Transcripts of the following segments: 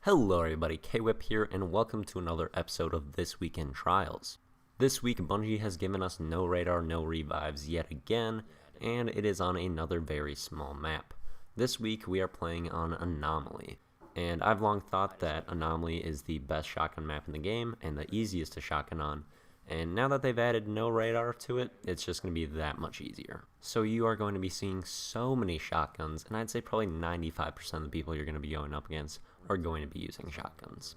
Hello everybody, K-Whip here, and welcome to another episode of This Week in Trials. This week, Bungie has given us no radar, no revives yet again, and it is on another very small map. This week, we are playing on Anomaly, and I've long thought that Anomaly is the best shotgun map in the game, and the easiest to shotgun on, and now that they've added no radar to it, it's just going to be that much easier. So you are going to be seeing so many shotguns, and I'd say probably 95% of the people you're going to be going up against are going to be using shotguns.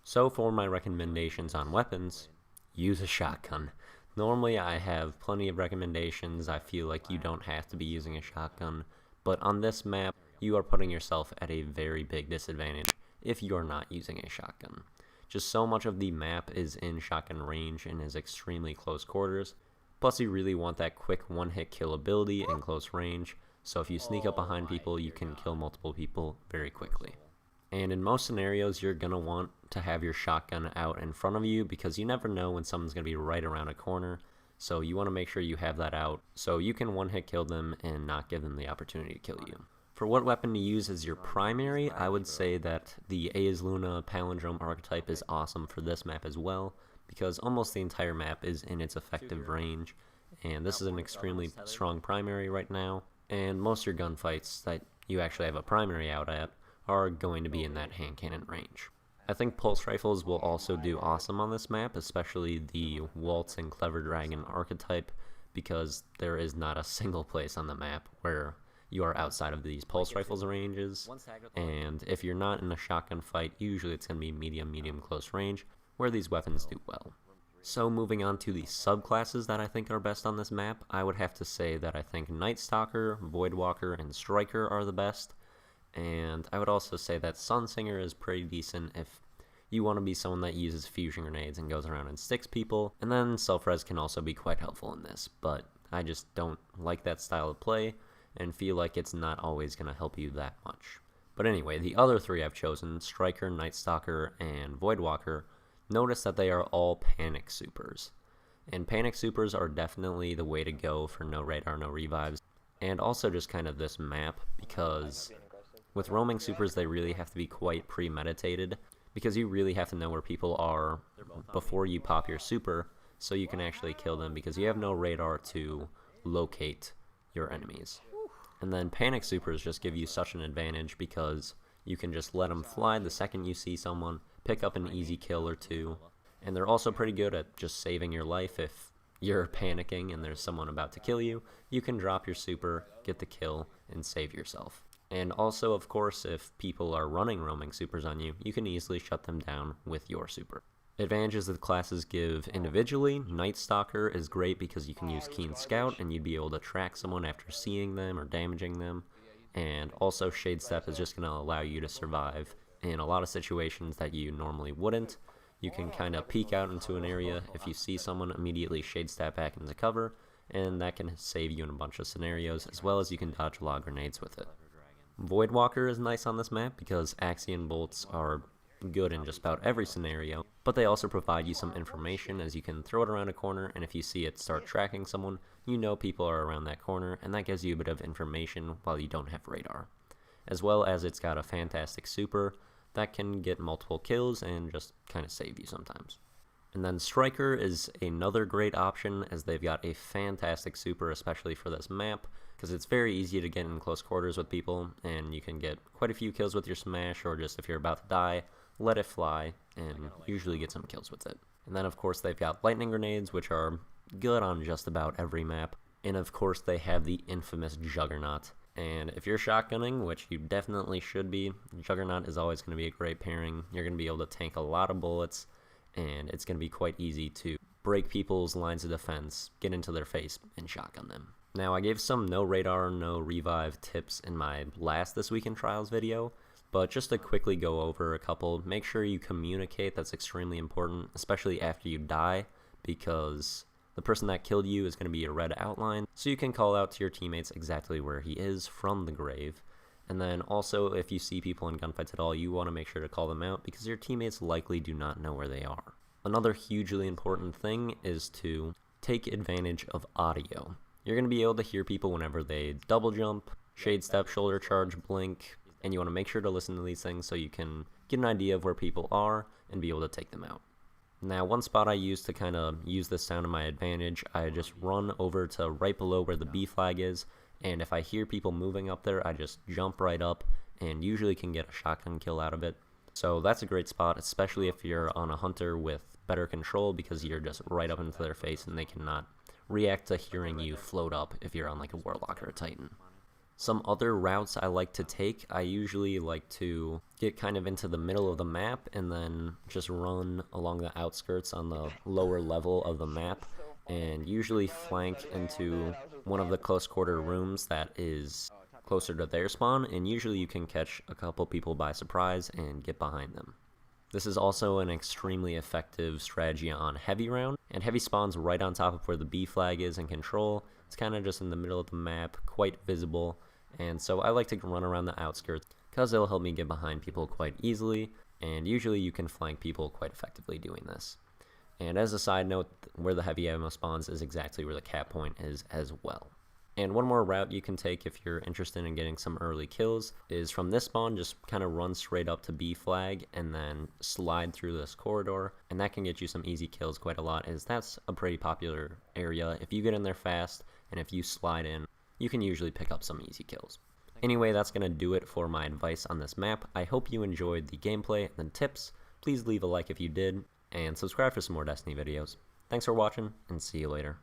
So for my recommendations on weapons, use a shotgun. Normally I have plenty of recommendations. I feel like you don't have to be using a shotgun, but on this map you are putting yourself at a very big disadvantage if you are not using a shotgun. Just so much of the map is in shotgun range and is extremely close quarters, plus you really want that quick one-hit kill ability in close range, so if you sneak up behind people you can kill multiple people very quickly. And in most scenarios, you're going to want to have your shotgun out in front of you because you never know when someone's going to be right around a corner. So you want to make sure you have that out so you can one-hit kill them and not give them the opportunity to kill you. For what weapon to use as your primary, I would say that the Aes Luna Palindrome archetype is awesome for this map as well because almost the entire map is in its effective range. And this is an extremely strong primary right now. And most of your gunfights that you actually have a primary out at are going to be in that hand cannon range. I think pulse rifles will also do awesome on this map, especially the Waltz and Clever Dragon archetype, because there is not a single place on the map where you are outside of these pulse rifles ranges, and if you're not in a shotgun fight, usually it's going to be medium close range, where these weapons do well. So moving on to the subclasses that I think are best on this map, I would have to say that I think Night Stalker, Voidwalker, and Striker are the best. And I would also say that Sunsinger is pretty decent if you want to be someone that uses fusion grenades and goes around and sticks people, and then self-res can also be quite helpful in this, but I just don't like that style of play and feel like it's not always going to help you that much. But anyway, the other three I've chosen, Striker, Night Stalker, and Voidwalker, notice that they are all Panic Supers. And Panic Supers are definitely the way to go for no radar, no revives, and also just kind of this map, because with roaming supers, they really have to be quite premeditated because you really have to know where people are before you pop your super so you can actually kill them because you have no radar to locate your enemies. And then panic supers just give you such an advantage because you can just let them fly the second you see someone, pick up an easy kill or two, and they're also pretty good at just saving your life. If you're panicking and there's someone about to kill you, you can drop your super, get the kill, and save yourself. And also, of course, if people are running roaming supers on you, you can easily shut them down with your super. Advantages that classes give individually, Night Stalker is great because you can use Keen Scout and you'd be able to track someone after seeing them or damaging them. And also Shade Step is just going to allow you to survive in a lot of situations that you normally wouldn't. You can kind of peek out into an area. If you see someone, immediately Shade Step back into cover, and that can save you in a bunch of scenarios, as well as you can dodge log grenades with it. Voidwalker is nice on this map because Axion bolts are good in just about every scenario, but they also provide you some information as you can throw it around a corner, and if you see it start tracking someone, you know people are around that corner, and that gives you a bit of information while you don't have radar. As well as it's got a fantastic super that can get multiple kills and just kind of save you sometimes. And then Striker is another great option as they've got a fantastic super, especially for this map, because it's very easy to get in close quarters with people, and you can get quite a few kills with your smash, or just if you're about to die, let it fly, and usually get some kills with it. And then of course they've got lightning grenades, which are good on just about every map, and of course they have the infamous Juggernaut. And if you're shotgunning, which you definitely should be, Juggernaut is always going to be a great pairing. You're going to be able to tank a lot of bullets, and it's going to be quite easy to break people's lines of defense, get into their face, and shotgun them. Now, I gave some no radar, no revive tips in my last This Week in Trials video, but just to quickly go over a couple, make sure you communicate. That's extremely important, especially after you die, because the person that killed you is going to be a red outline, so you can call out to your teammates exactly where he is from the grave. And then also, if you see people in gunfights at all, you want to make sure to call them out because your teammates likely do not know where they are. Another hugely important thing is to take advantage of audio. You're going to be able to hear people whenever they double jump, shade step, shoulder charge, blink, and you want to make sure to listen to these things so you can get an idea of where people are, and be able to take them out. Now, one spot I use to kind of use this sound to my advantage, I just run over to right below where the B flag is, and if I hear people moving up there, I just jump right up and usually can get a shotgun kill out of it. So that's a great spot, especially if you're on a hunter with better control, because you're just right up into their face and they cannot react to hearing you float up if you're on like a warlock or a titan. Some other routes I like to take, I usually like to get kind of into the middle of the map and then just run along the outskirts on the lower level of the map, and usually flank into one of the close quarter rooms that is closer to their spawn, and usually you can catch a couple people by surprise and get behind them. This is also an extremely effective strategy on heavy round, and heavy spawns right on top of where the B flag is in control. It's kind of just in the middle of the map, quite visible, and so I like to run around the outskirts because it'll help me get behind people quite easily, and usually you can flank people quite effectively doing this. And as a side note, where the heavy ammo spawns is exactly where the cap point is as well. And one more route you can take if you're interested in getting some early kills is from this spawn, just kind of run straight up to B flag and then slide through this corridor, and that can get you some easy kills quite a lot, as that's a pretty popular area. If you get in there fast and if you slide in, you can usually pick up some easy kills. Anyway, that's going to do it for my advice on this map. I hope you enjoyed the gameplay and the tips. Please leave a like if you did, and subscribe for some more Destiny videos. Thanks for watching, and see you later.